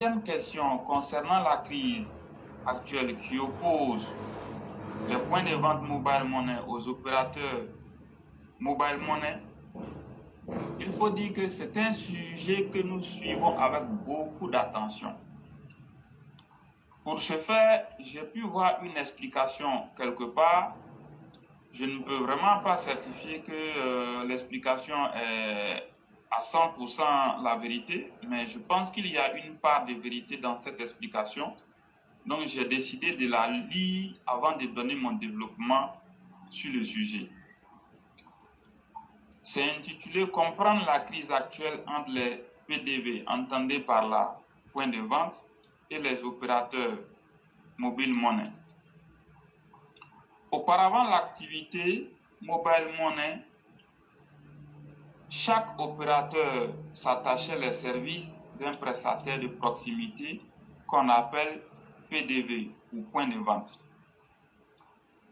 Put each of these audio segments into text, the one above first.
Deuxième question concernant la crise actuelle qui oppose les points de vente mobile money aux opérateurs mobile money. Il faut dire que c'est un sujet que nous suivons avec beaucoup d'attention. Pour ce faire, j'ai pu voir une explication quelque part. Je ne peux vraiment pas certifier que l'explication est à 100% la vérité, mais je pense qu'il y a une part de vérité dans cette explication. Donc j'ai décidé de la lire avant de donner mon développement sur le sujet. C'est intitulé « Comprendre la crise actuelle entre les PDV, entendez par là, point de vente, et les opérateurs mobile money ». Auparavant, l'activité mobile money, chaque opérateur s'attachait les services d'un prestataire de proximité qu'on appelle PDV ou point de vente.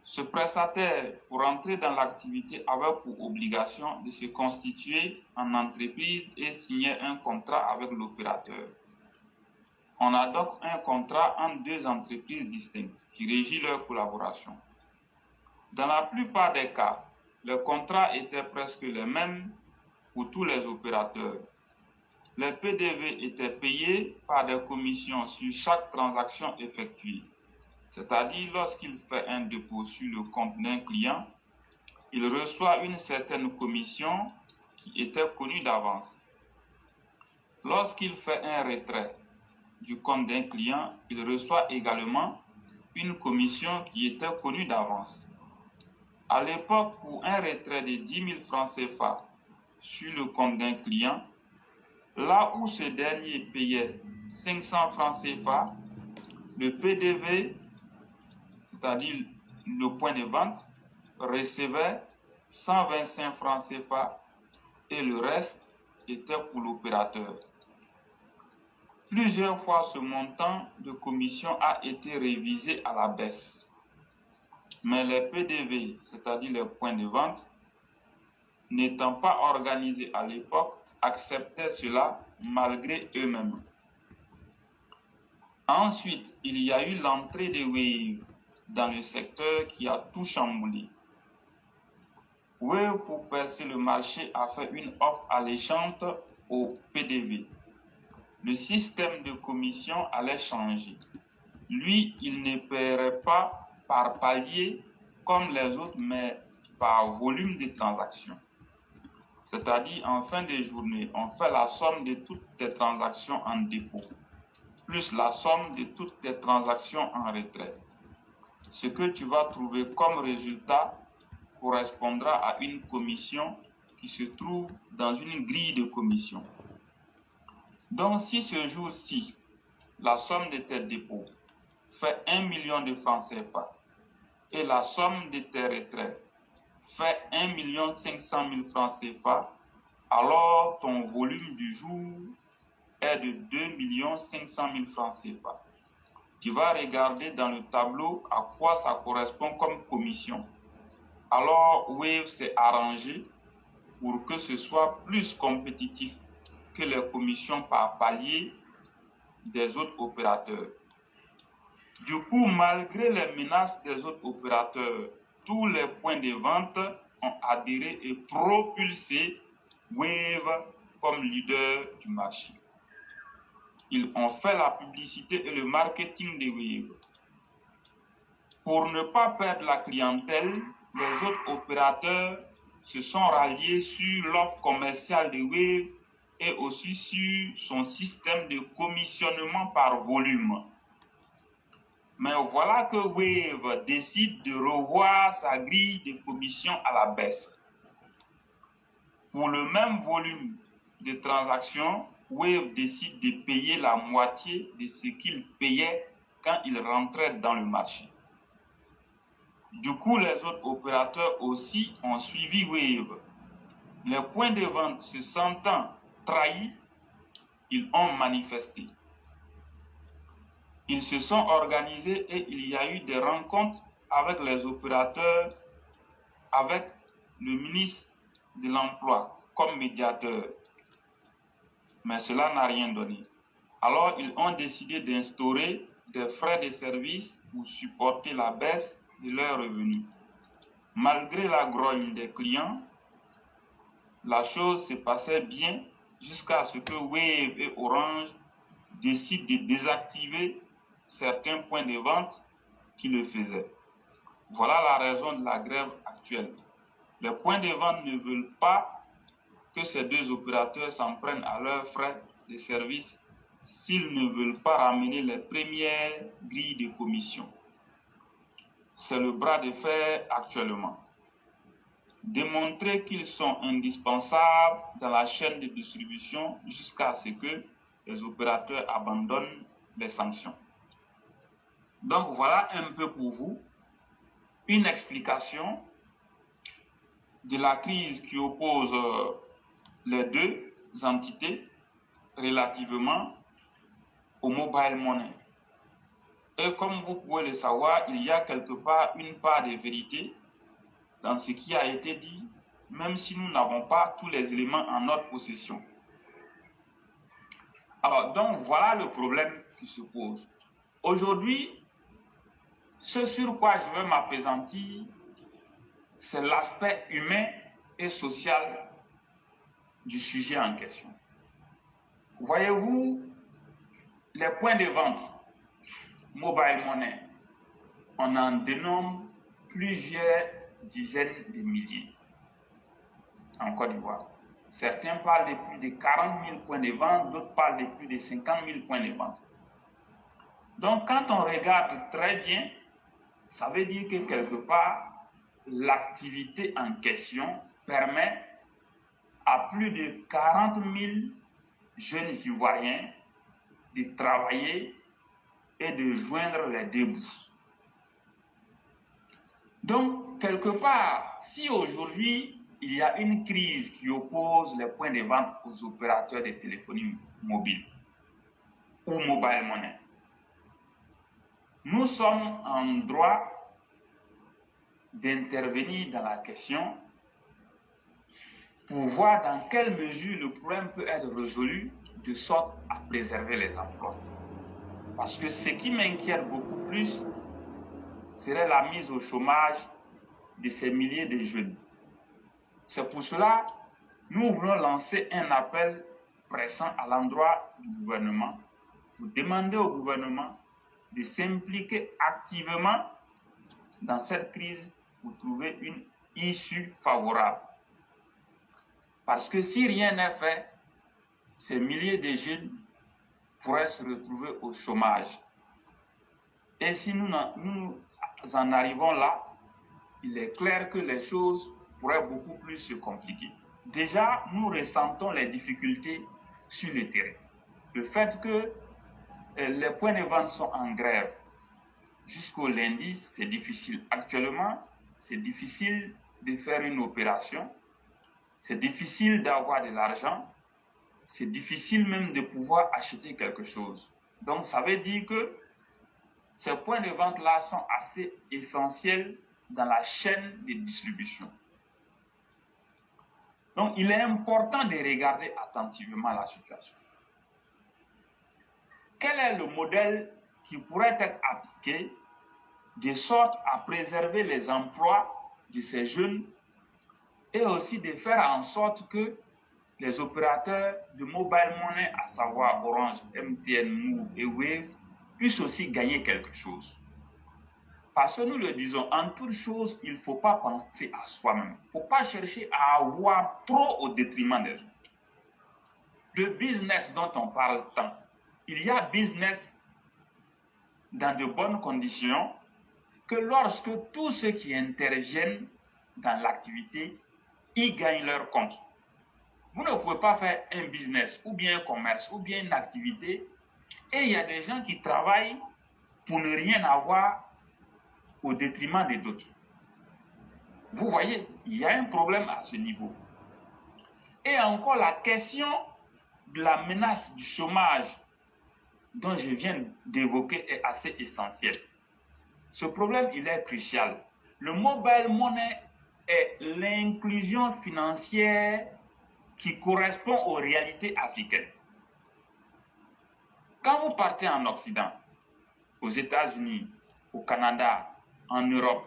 Ce prestataire, pour entrer dans l'activité, avait pour obligation de se constituer en entreprise et signer un contrat avec l'opérateur. On a donc un contrat entre deux entreprises distinctes qui régit leur collaboration. Dans la plupart des cas, les contrats étaient presque les mêmes pour tous les opérateurs. Les PDV étaient payés par des commissions sur chaque transaction effectuée. C'est-à-dire, lorsqu'il fait un dépôt sur le compte d'un client, il reçoit une certaine commission qui était connue d'avance. Lorsqu'il fait un retrait du compte d'un client, il reçoit également une commission qui était connue d'avance. À l'époque, pour un retrait de 10 000 francs CFA sur le compte d'un client, là où ce dernier payait 500 francs CFA, le PDV, c'est-à-dire le point de vente, recevait 125 francs CFA et le reste était pour l'opérateur. Plusieurs fois, ce montant de commission a été révisé à la baisse. Mais les PDV, c'est-à-dire les points de vente, n'étant pas organisés à l'époque, acceptaient cela malgré eux-mêmes. Ensuite, il y a eu l'entrée de Wave dans le secteur qui a tout chamboulé. Wave, pour percer le marché, a fait une offre alléchante au PDV. Le système de commission allait changer. Lui, il ne paierait pas par palier comme les autres, mais par volume de transactions. C'est-à-dire, en fin de journée, on fait la somme de toutes tes transactions en dépôt, plus la somme de toutes tes transactions en retrait. Ce que tu vas trouver comme résultat correspondra à une commission qui se trouve dans une grille de commission. Donc, si ce jour-ci, la somme de tes dépôts fait 1 million de francs CFA et la somme de tes retraits fait 1 500 000 francs CFA, alors ton volume du jour est de 2 500 000 francs CFA. Tu vas regarder dans le tableau à quoi ça correspond comme commission. Alors Wave s'est arrangé pour que ce soit plus compétitif que les commissions par palier des autres opérateurs. Du coup, malgré les menaces des autres opérateurs, tous les points de vente ont adhéré et propulsé Wave comme leader du marché. Ils ont fait la publicité et le marketing de Wave. Pour ne pas perdre la clientèle, les autres opérateurs se sont ralliés sur l'offre commerciale de Wave et aussi sur son système de commissionnement par volume. Mais voilà que Wave décide de revoir sa grille de commission à la baisse. Pour le même volume de transactions, Wave décide de payer la moitié de ce qu'il payait quand il rentrait dans le marché. Du coup, les autres opérateurs aussi ont suivi Wave. Les points de vente se sentant trahis, ils ont manifesté. Ils se sont organisés et il y a eu des rencontres avec les opérateurs, avec le ministre de l'Emploi comme médiateur. Mais cela n'a rien donné. Alors, ils ont décidé d'instaurer des frais de service pour supporter la baisse de leurs revenus. Malgré la grogne des clients, la chose se passait bien jusqu'à ce que Wave et Orange décident de désactiver certains points de vente qui le faisaient. Voilà la raison de la grève actuelle. Les points de vente ne veulent pas que ces deux opérateurs s'en prennent à leurs frais de service s'ils ne veulent pas ramener les premières grilles de commission. C'est le bras de fer actuellement. Démontrer qu'ils sont indispensables dans la chaîne de distribution jusqu'à ce que les opérateurs abandonnent les sanctions. Donc voilà un peu pour vous une explication de la crise qui oppose les deux entités relativement au mobile money. Et comme vous pouvez le savoir, il y a quelque part une part de vérité dans ce qui a été dit, même si nous n'avons pas tous les éléments en notre possession. Alors, donc, voilà le problème qui se pose. Aujourd'hui, ce sur quoi je vais m'appesantir, c'est l'aspect humain et social du sujet en question. Voyez-vous, les points de vente mobile money, on en dénomme plusieurs dizaines de milliers en Côte d'Ivoire. Certains parlent de plus de 40 000 points de vente, d'autres parlent de plus de 50 000 points de vente. Donc, quand on regarde très bien, ça veut dire que quelque part, l'activité en question permet à plus de 40 000 jeunes Ivoiriens de travailler et de joindre les deux bouts. Donc, quelque part, si aujourd'hui, il y a une crise qui oppose les points de vente aux opérateurs de téléphonie mobile ou mobile money, nous sommes en droit d'intervenir dans la question pour voir dans quelle mesure le problème peut être résolu de sorte à préserver les emplois. Parce que ce qui m'inquiète beaucoup plus serait la mise au chômage de ces milliers de jeunes. C'est pour cela que nous voulons lancer un appel pressant à l'endroit du gouvernement pour demander au gouvernement de s'impliquer activement dans cette crise pour trouver une issue favorable. Parce que si rien n'est fait, ces milliers de jeunes pourraient se retrouver au chômage. Et si nous en arrivons là, il est clair que les choses pourraient beaucoup plus se compliquer. Déjà, nous ressentons les difficultés sur le terrain. Le fait que les points de vente sont en grève jusqu'au lundi, c'est difficile. Actuellement, c'est difficile de faire une opération, c'est difficile d'avoir de l'argent, c'est difficile même de pouvoir acheter quelque chose. Donc, ça veut dire que ces points de vente-là sont assez essentiels dans la chaîne de distribution. Donc, il est important de regarder attentivement la situation. Quel est le modèle qui pourrait être appliqué de sorte à préserver les emplois de ces jeunes et aussi de faire en sorte que les opérateurs de mobile money, à savoir Orange, MTN, Move et Wave, puissent aussi gagner quelque chose. Parce que nous le disons, en toute chose, il ne faut pas penser à soi-même. Il ne faut pas chercher à avoir trop au détriment des autres. Le business dont on parle tant, il y a business dans de bonnes conditions que lorsque tous ceux qui interviennent dans l'activité y gagnent leur compte. Vous ne pouvez pas faire un business ou bien un commerce ou bien une activité et il y a des gens qui travaillent pour ne rien avoir au détriment des autres. Vous voyez, il y a un problème à ce niveau. Et encore, la question de la menace du chômage dont je viens d'évoquer est assez essentielle. Ce problème, il est crucial. Le mobile money est l'inclusion financière qui correspond aux réalités africaines. Quand vous partez en Occident, aux États-Unis, au Canada, en Europe,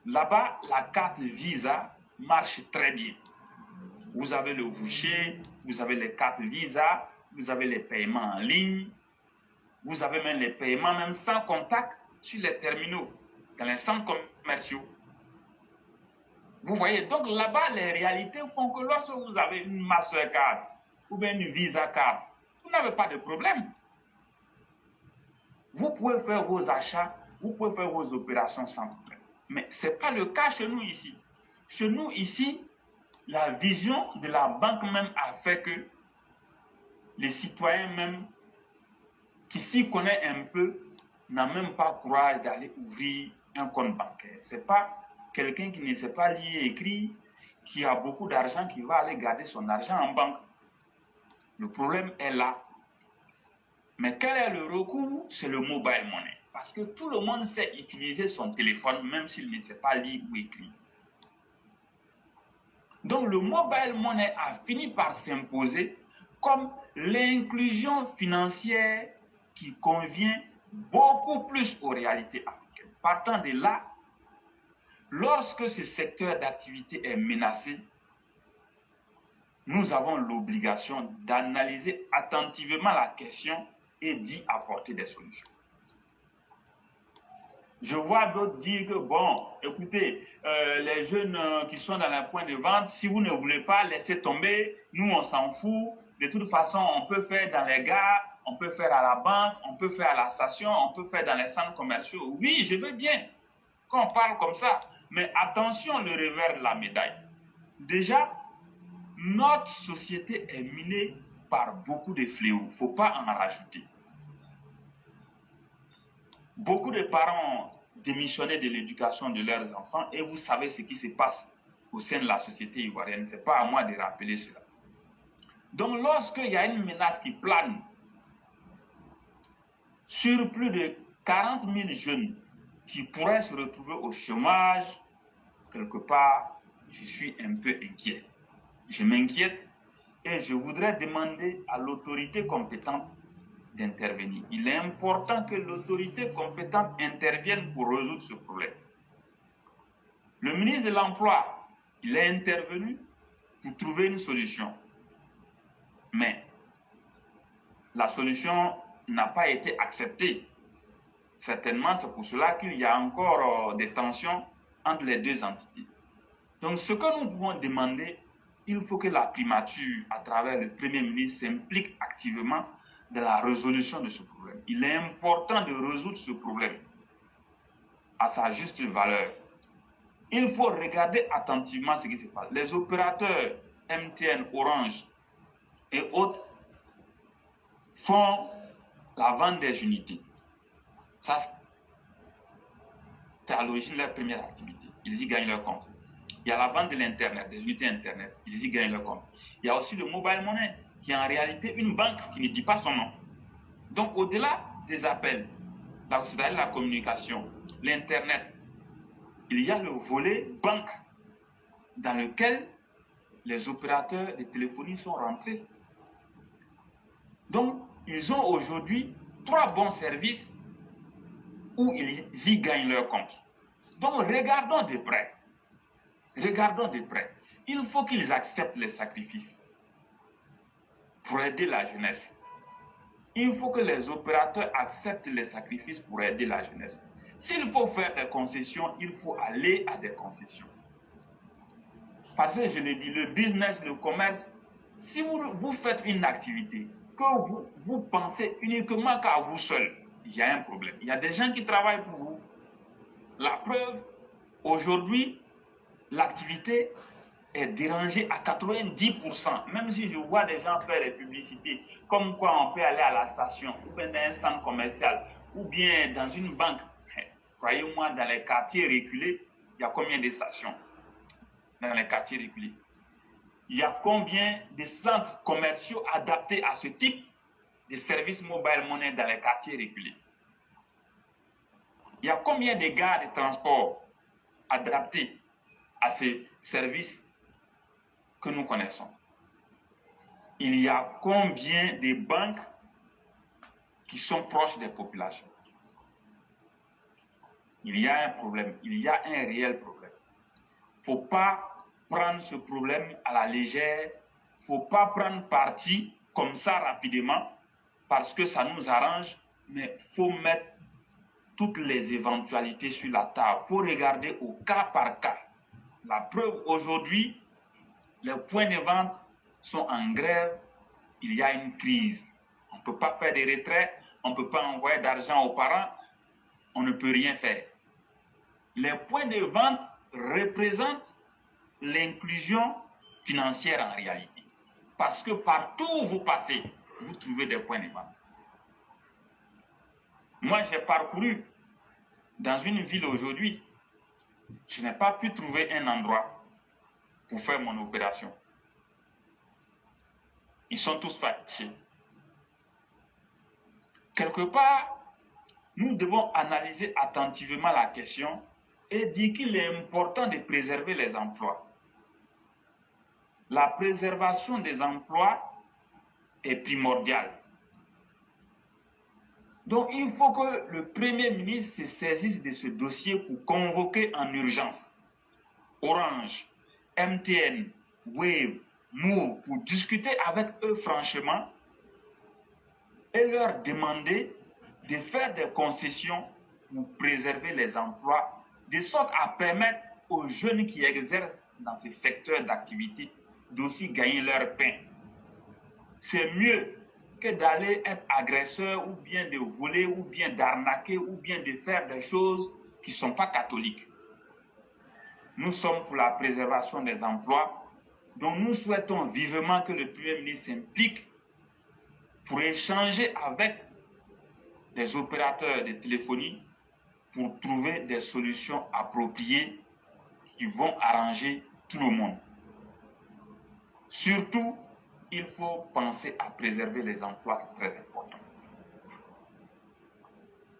là-bas, la carte Visa marche très bien. Vous avez le voucher, vous avez les cartes Visa, vous avez les paiements en ligne, vous avez même les paiements même sans contact sur les terminaux, dans les centres commerciaux. Vous voyez, donc là-bas, les réalités font que lorsque vous avez une Mastercard ou bien une Visa Card, vous n'avez pas de problème. Vous pouvez faire vos achats, vous pouvez faire vos opérations sans problème. Mais ce n'est pas le cas chez nous ici. Chez nous ici, la vision de la banque même a fait que les citoyens même qui s'y connaissent un peu n'ont même pas courage d'aller ouvrir un compte bancaire. Ce n'est pas quelqu'un qui ne sait pas lire et écrire, qui a beaucoup d'argent, qui va aller garder son argent en banque. Le problème est là. Mais quel est le recours? C'est le mobile money. Parce que tout le monde sait utiliser son téléphone, même s'il ne sait pas lire ou écrire. Donc le mobile money a fini par s'imposer comme l'inclusion financière qui convient beaucoup plus aux réalités africaines. Partant de là, lorsque ce secteur d'activité est menacé, nous avons l'obligation d'analyser attentivement la question et d'y apporter des solutions. Je vois d'autres dire que, bon, écoutez, les jeunes qui sont dans les points de vente, si vous ne voulez pas laisser tomber, nous on s'en fout. De toute façon, on peut faire dans les gares, on peut faire à la banque, on peut faire à la station, on peut faire dans les centres commerciaux. Oui, je veux bien qu'on parle comme ça, mais attention le revers de la médaille. Déjà, notre société est minée par beaucoup de fléaux, il ne faut pas en rajouter. Beaucoup de parents ont démissionné de l'éducation de leurs enfants et vous savez ce qui se passe au sein de la société ivoirienne. Ce n'est pas à moi de rappeler cela. Donc, lorsqu'il y a une menace qui plane sur plus de 40 000 jeunes qui pourraient se retrouver au chômage, quelque part, je suis un peu inquiet. Je m'inquiète et je voudrais demander à l'autorité compétente d'intervenir. Il est important que l'autorité compétente intervienne pour résoudre ce problème. Le ministre de l'Emploi, il est intervenu pour trouver une solution. Mais la solution n'a pas été acceptée. Certainement, c'est pour cela qu'il y a encore des tensions entre les deux entités. Donc, ce que nous pouvons demander, il faut que la primature, à travers le Premier ministre, s'implique activement dans la résolution de ce problème. Il est important de résoudre ce problème à sa juste valeur. Il faut regarder attentivement ce qui se passe. Les opérateurs MTN, Orange et autres font la vente des unités. Ça, c'est à l'origine de leur première activité. Ils y gagnent leur compte. Il y a la vente de l'Internet, des unités Internet. Ils y gagnent leur compte. Il y a aussi le mobile money, qui est en réalité une banque qui ne dit pas son nom. Donc, au-delà des appels, c'est-à-dire la communication, l'Internet, il y a le volet banque dans lequel les opérateurs de téléphonie sont rentrés. Donc, ils ont aujourd'hui 3 bons services où ils y gagnent leur compte. Donc, regardons de près. Regardons de près. Il faut qu'ils acceptent les sacrifices pour aider la jeunesse. Il faut que les opérateurs acceptent les sacrifices pour aider la jeunesse. S'il faut faire des concessions, il faut aller à des concessions. Parce que je le dis, le business, le commerce, si vous faites une activité, que vous pensez uniquement qu'à vous seul, il y a un problème. Il y a des gens qui travaillent pour vous. La preuve, aujourd'hui, l'activité est dérangée à 90%. Même si je vois des gens faire des publicités, comme quoi on peut aller à la station, ou bien dans un centre commercial, ou bien dans une banque. Croyez-moi, dans les quartiers reculés, il y a combien de stations dans les quartiers reculés? Il y a combien de centres commerciaux adaptés à ce type de services mobile money dans les quartiers reculés? Il y a combien de gares de transport adaptés à ces services que nous connaissons? Il y a combien de banques qui sont proches des populations. Il y a un problème, il y a un réel problème. Il ne faut pas prendre ce problème à la légère, il ne faut pas prendre parti comme ça rapidement parce que ça nous arrange, mais il faut mettre toutes les éventualités sur la table. Il faut regarder au cas par cas. La preuve, aujourd'hui, les points de vente sont en grève, il y a une crise. On ne peut pas faire des retraits, on ne peut pas envoyer d'argent aux parents, on ne peut rien faire. Les points de vente représentent l'inclusion financière en réalité. Parce que partout où vous passez, vous trouvez des points de vente. Moi, j'ai parcouru dans une ville aujourd'hui, je n'ai pas pu trouver un endroit pour faire mon opération. Ils sont tous fâchés. Quelque part, nous devons analyser attentivement la question et dire qu'il est important de préserver les emplois. La préservation des emplois est primordiale. Donc, il faut que le Premier ministre se saisisse de ce dossier pour convoquer en urgence Orange, MTN, Wave, Move, pour discuter avec eux franchement et leur demander de faire des concessions pour préserver les emplois, de sorte à permettre aux jeunes qui exercent dans ce secteur d'activité d'aussi gagner leur pain. C'est mieux que d'aller être agresseur ou bien de voler ou bien d'arnaquer ou bien de faire des choses qui ne sont pas catholiques. Nous sommes pour la préservation des emplois, donc nous souhaitons vivement que le Premier ministre s'implique pour échanger avec les opérateurs de téléphonie pour trouver des solutions appropriées qui vont arranger tout le monde. Surtout, il faut penser à préserver les emplois, c'est très important.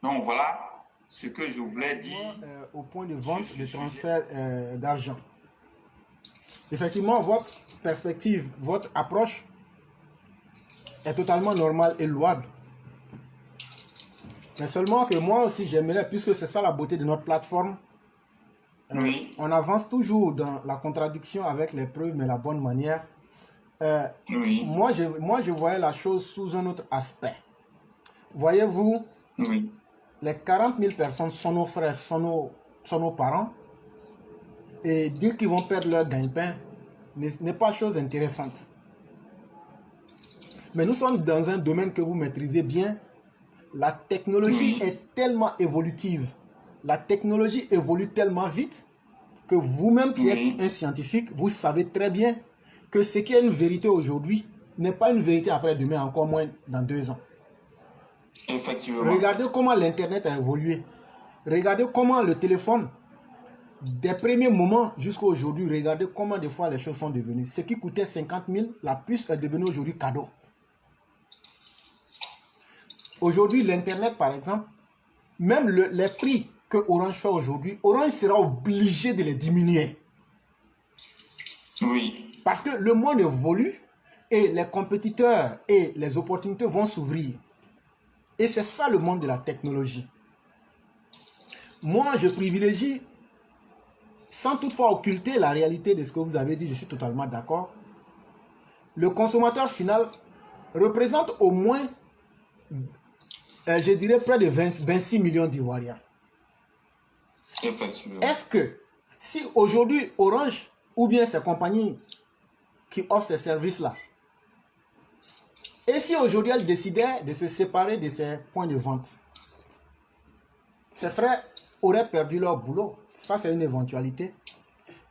Donc voilà ce que je voulais dire. Au point de vente, de transfert d'argent. Effectivement, votre perspective, votre approche est totalement normale et louable. Mais seulement que moi aussi j'aimerais, puisque c'est ça la beauté de notre plateforme, Oui. on avance toujours dans la contradiction avec les preuves, mais la bonne manière. Oui. Moi, je voyais la chose sous un autre aspect. Voyez-vous, Oui. les 40 000 personnes sont nos frères, sont nos parents. Et dire qu'ils vont perdre leur gagne-pain n'est pas chose intéressante. Mais nous sommes dans un domaine que vous maîtrisez bien. La technologie est tellement évolutive. La technologie évolue tellement vite que vous-même qui êtes un scientifique, vous savez très bien que ce qui est une vérité aujourd'hui n'est pas une vérité après-demain, encore moins dans 2 ans. Effectivement. Regardez comment l'Internet a évolué. Regardez comment le téléphone, des premiers moments jusqu'à aujourd'hui, regardez comment des fois les choses sont devenues. Ce qui coûtait 50 000, la puce est devenue aujourd'hui cadeau. Aujourd'hui, l'Internet, par exemple, même les prix que Orange fait aujourd'hui, Orange sera obligé de les diminuer. Oui. Parce que le monde évolue et les compétiteurs et les opportunités vont s'ouvrir. Et c'est ça le monde de la technologie. Moi, je privilégie, sans toutefois occulter la réalité de ce que vous avez dit, je suis totalement d'accord. Le consommateur final représente au moins, je dirais, près de 26 millions d'Ivoiriens. Est-ce que si aujourd'hui Orange ou bien ces compagnies qui offrent ces services-là, et si aujourd'hui elles décidaient de se séparer de ces points de vente, ces frères auraient perdu leur boulot. Ça, c'est une éventualité.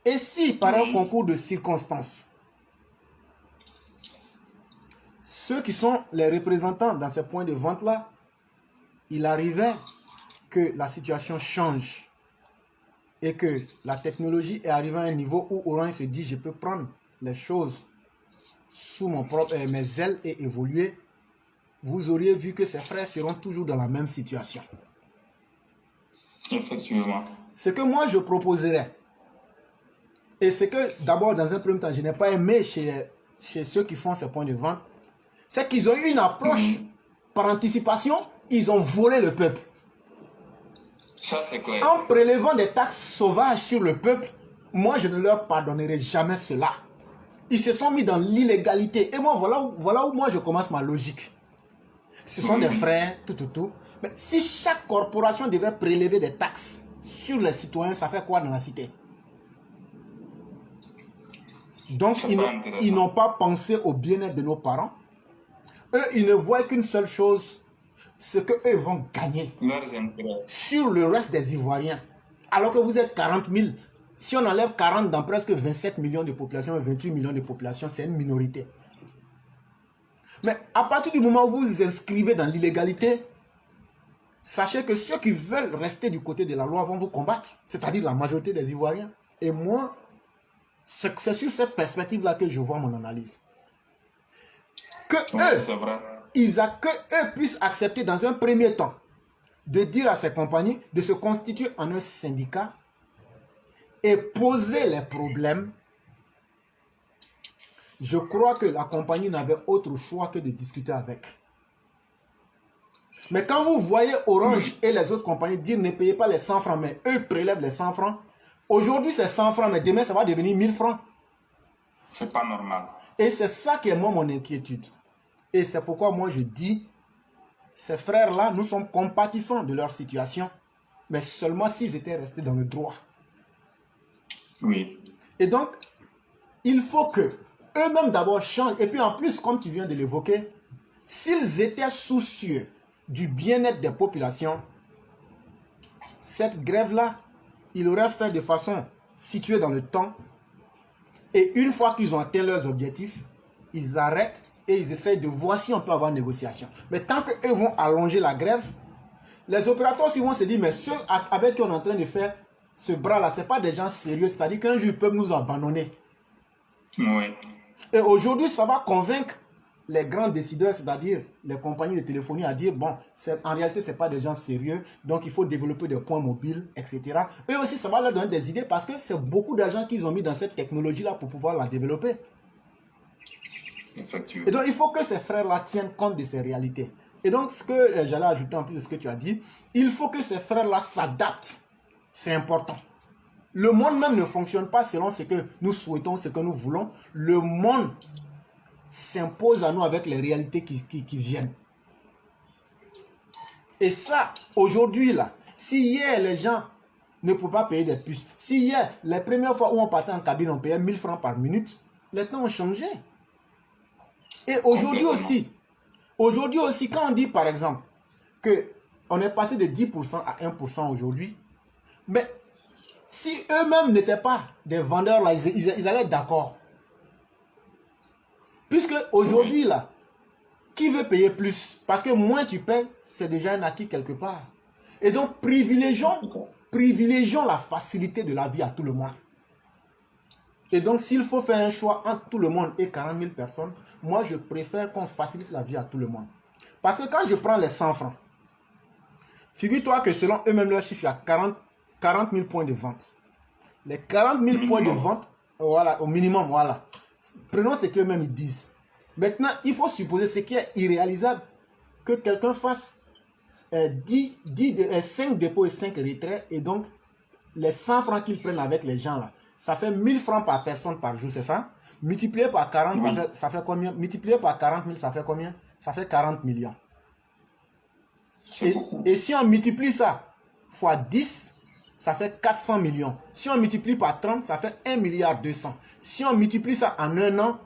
Et si, par un concours de circonstances, ceux qui sont les représentants dans ces points de vente-là, il arrivait que la situation change et que la technologie est arrivée à un niveau où Orange se dit, je peux prendre les choses sous mes ailes et évoluer, vous auriez vu que ces frères seront toujours dans la même situation. Effectivement. Ce que moi je proposerais, et ce que d'abord dans un premier temps je n'ai pas aimé chez ceux qui font ces points de vente, c'est qu'ils ont eu une approche par anticipation ils ont volé le peuple. Ça, c'est clair. En prélevant des taxes sauvages sur le peuple, moi, je ne leur pardonnerai jamais cela. Ils se sont mis dans l'illégalité. Et moi, voilà où moi, je commence ma logique. Ce sont des frères, tout. Mais si chaque corporation devait prélever des taxes sur les citoyens, ça fait quoi dans la cité? Donc, ils n'ont pas pensé au bien-être de nos parents. Eux, ils ne voient qu'une seule chose, ce qu'eux vont gagner sur le reste des Ivoiriens. Alors que vous êtes 40 000. Si on enlève 40 dans presque 27 millions de population, 28 millions de population, c'est une minorité. Mais à partir du moment où vous vous inscrivez dans l'illégalité, sachez que ceux qui veulent rester du côté de la loi vont vous combattre, c'est-à-dire la majorité des Ivoiriens. Et moi, c'est sur cette perspective-là que je vois mon analyse. Que eux puissent accepter dans un premier temps de dire à ces compagnies de se constituer en un syndicat et poser les problèmes. Je crois que la compagnie n'avait autre choix que de discuter avec. Mais quand vous voyez Orange et les autres compagnies dire ne payez pas les 100 francs, mais eux prélèvent les 100 francs, aujourd'hui c'est 100 francs, mais demain ça va devenir 1000 francs. C'est pas normal. Et c'est ça qui est moi mon inquiétude. Et c'est pourquoi moi je dis, ces frères-là, nous sommes compatissants de leur situation, mais seulement s'ils étaient restés dans le droit. Oui. Et donc, il faut que eux-mêmes d'abord changent. Et puis en plus, comme tu viens de l'évoquer, s'ils étaient soucieux du bien-être des populations, cette grève-là, ils l'auraient fait de façon située dans le temps. Et une fois qu'ils ont atteint leurs objectifs, ils arrêtent et ils essayent de voir si on peut avoir une négociation. Mais tant qu'eux vont allonger la grève, les opérateurs aussi vont se dire, mais ceux avec qui on est en train de faire ce bras-là, ce n'est pas des gens sérieux. C'est-à-dire qu'un jour, ils peuvent nous abandonner. Oui. Et aujourd'hui, ça va convaincre les grands décideurs, c'est-à-dire les compagnies de téléphonie, à dire, bon, en réalité, ce n'est pas des gens sérieux, donc il faut développer des points mobiles, etc. Eux aussi, ça va leur donner des idées parce que c'est beaucoup d'argent qu'ils ont mis dans cette technologie-là pour pouvoir la développer. Effectivement. Et donc, il faut que ces frères-là tiennent compte de ces réalités. Et donc, ce que j'allais ajouter en plus de ce que tu as dit, il faut que ces frères-là s'adaptent. C'est important. Le monde même ne fonctionne pas selon ce que nous souhaitons, ce que nous voulons. Le monde s'impose à nous avec les réalités qui viennent. Et ça, aujourd'hui, là, si hier les gens ne pouvaient pas payer des puces, si hier, les premières fois où on partait en cabine, on payait 1000 francs par minute, les temps ont changé. Et aujourd'hui aussi, quand on dit par exemple qu'on est passé de 10% à 1% aujourd'hui, mais si eux-mêmes n'étaient pas des vendeurs, là, ils allaient être d'accord. Puisque aujourd'hui, là, qui veut payer plus? Parce que moins tu paies, c'est déjà un acquis quelque part. Et donc, privilégions la facilité de la vie à tout le monde. Et donc, s'il faut faire un choix entre tout le monde et 40 000 personnes, moi, je préfère qu'on facilite la vie à tout le monde. Parce que quand je prends les 100 francs, figure-toi que selon eux-mêmes, leur chiffre, il y a 40 000 points de vente. Les 40 000 points de vente, voilà, au minimum, voilà. Prenons ce qu'eux-mêmes ils disent. Maintenant, il faut supposer ce qui est irréalisable, que quelqu'un fasse 5 dépôts et 5 retraits, et donc les 100 francs qu'ils prennent avec les gens là, ça fait 1000 francs par personne par jour, c'est ça? Multiplié par 40, oui. ça fait combien? Multiplié par 40 000, ça fait combien? Ça fait 40 millions. Et si on multiplie ça fois 10, ça fait 400 millions. Si on multiplie par 30, ça fait 1,2 milliard. Si on multiplie ça en un an,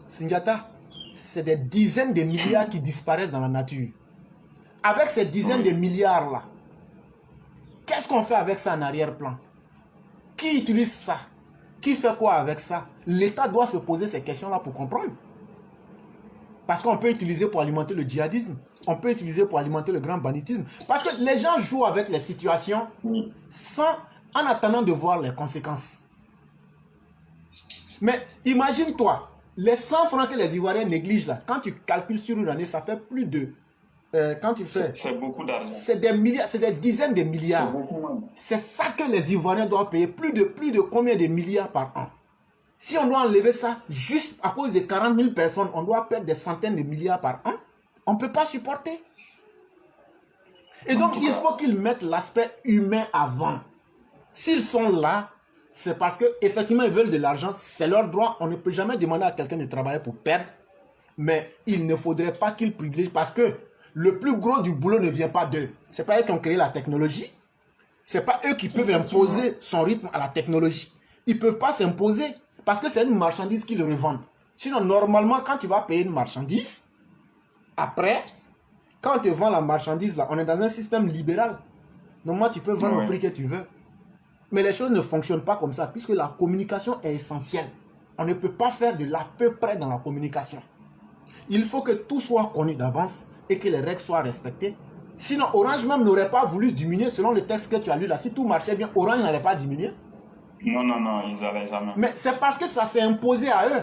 Sundiata, c'est des dizaines de milliards qui disparaissent dans la nature. Avec ces dizaines de milliards là, qu'est-ce qu'on fait avec ça en arrière-plan? Qui utilise ça? Qui fait quoi avec ça? L'État doit se poser ces questions-là pour comprendre. Parce qu'on peut utiliser pour alimenter le djihadisme. On peut utiliser pour alimenter le grand banditisme. Parce que les gens jouent avec les situations en attendant de voir les conséquences. Mais imagine-toi, les 100 francs que les Ivoiriens négligent là, quand tu calcules sur une année, ça fait plus de... quand tu fais... C'est beaucoup d'argent. C'est des milliards, c'est des dizaines de milliards. C'est ça que les Ivoiriens doivent payer. Plus de combien de milliards par an? Si on doit enlever ça, juste à cause de 40 000 personnes, on doit perdre des centaines de milliards par an. On ne peut pas supporter. Et donc, il faut qu'ils mettent l'aspect humain avant. S'ils sont là, c'est parce qu'effectivement, ils veulent de l'argent. C'est leur droit. On ne peut jamais demander à quelqu'un de travailler pour perdre. Mais il ne faudrait pas qu'ils privilégient. Parce que le plus gros du boulot ne vient pas d'eux. Ce n'est pas eux qui ont créé la technologie. Ce n'est pas eux qui peuvent imposer son rythme à la technologie. Ils ne peuvent pas s'imposer. Parce que c'est une marchandise qu'ils revendent. Sinon, normalement, quand tu vas payer une marchandise, après, quand on te vend la marchandise, là, on est dans un système libéral. Normalement, tu peux vendre au prix que tu veux. Mais les choses ne fonctionnent pas comme ça, puisque la communication est essentielle. On ne peut pas faire de l'à peu près dans la communication. Il faut que tout soit connu d'avance et que les règles soient respectées. Sinon, Orange même n'aurait pas voulu diminuer selon le texte que tu as lu là. Si tout marchait bien, Orange n'allait pas diminuer. Non, non, non, ils n'allaient jamais. Mais c'est parce que ça s'est imposé à eux.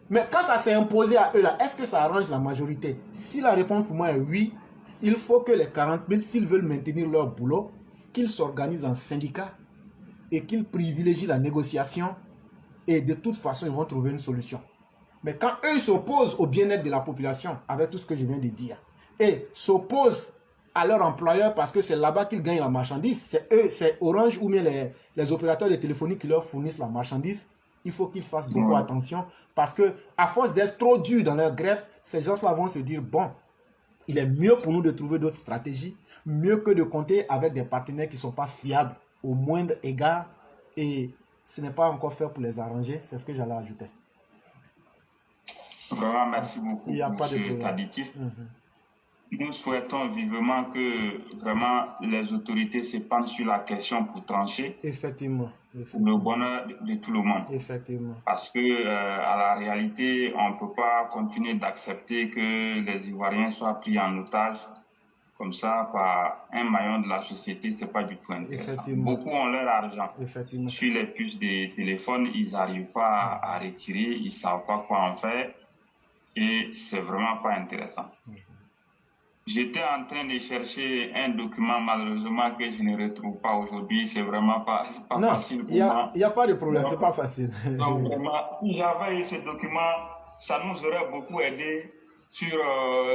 Mais quand ça s'est imposé à eux là, est-ce que ça arrange la majorité? Si la réponse pour moi est oui, il faut que les 40 000, s'ils veulent maintenir leur boulot, qu'ils s'organisent en syndicat et qu'ils privilégient la négociation. Et de toute façon, ils vont trouver une solution. Mais quand eux s'opposent au bien-être de la population, avec tout ce que je viens de dire, et s'opposent à leur employeur parce que c'est là-bas qu'ils gagnent la marchandise, c'est eux, c'est Orange ou bien les opérateurs de téléphonie qui leur fournissent la marchandise, il faut qu'ils fassent beaucoup attention parce que à force d'être trop durs dans leur grève, ces gens-là vont se dire, bon, il est mieux pour nous de trouver d'autres stratégies, mieux que de compter avec des partenaires qui ne sont pas fiables au moindre égard, et ce n'est pas encore fait pour les arranger, c'est ce que j'allais ajouter. Vraiment, merci beaucoup pour cet additif. Nous souhaitons vivement que vraiment les autorités se penchent sur la question pour trancher. Effectivement. Pour le bonheur de tout le monde. Effectivement. Parce que à la réalité, on ne peut pas continuer d'accepter que les Ivoiriens soient pris en otage comme ça par un maillon de la société, c'est pas du tout intéressant. Beaucoup ont leur argent. Sur les puces des téléphones, ils n'arrivent pas à retirer, ils ne savent pas quoi en faire et c'est vraiment pas intéressant. J'étais en train de chercher un document, malheureusement, que je ne retrouve pas aujourd'hui. C'est vraiment pas facile pour moi. Il n'y a pas de problème, c'est pas facile. Donc, vraiment, si j'avais eu ce document, ça nous aurait beaucoup aidé sur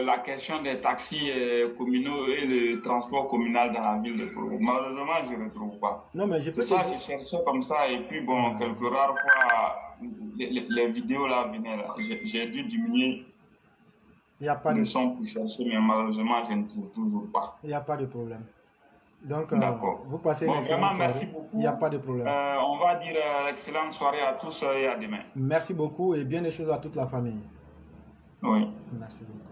la question des taxis communaux et le transport communal dans la ville de Pau. Malheureusement, je ne retrouve pas. Non, mais je peux ça, je cherchais comme ça, et puis bon, quelques rares fois, les vidéos là venaient là. J'ai dû diminuer. Il n'y a pas de son pour chercher, mais malheureusement, je ne trouve toujours pas. Il n'y a pas de problème. Donc, vous passez une excellente soirée. Merci beaucoup. Il n'y a pas de problème. On va dire excellente soirée à tous et à demain. Merci beaucoup et bien des choses à toute la famille. Oui. Merci beaucoup.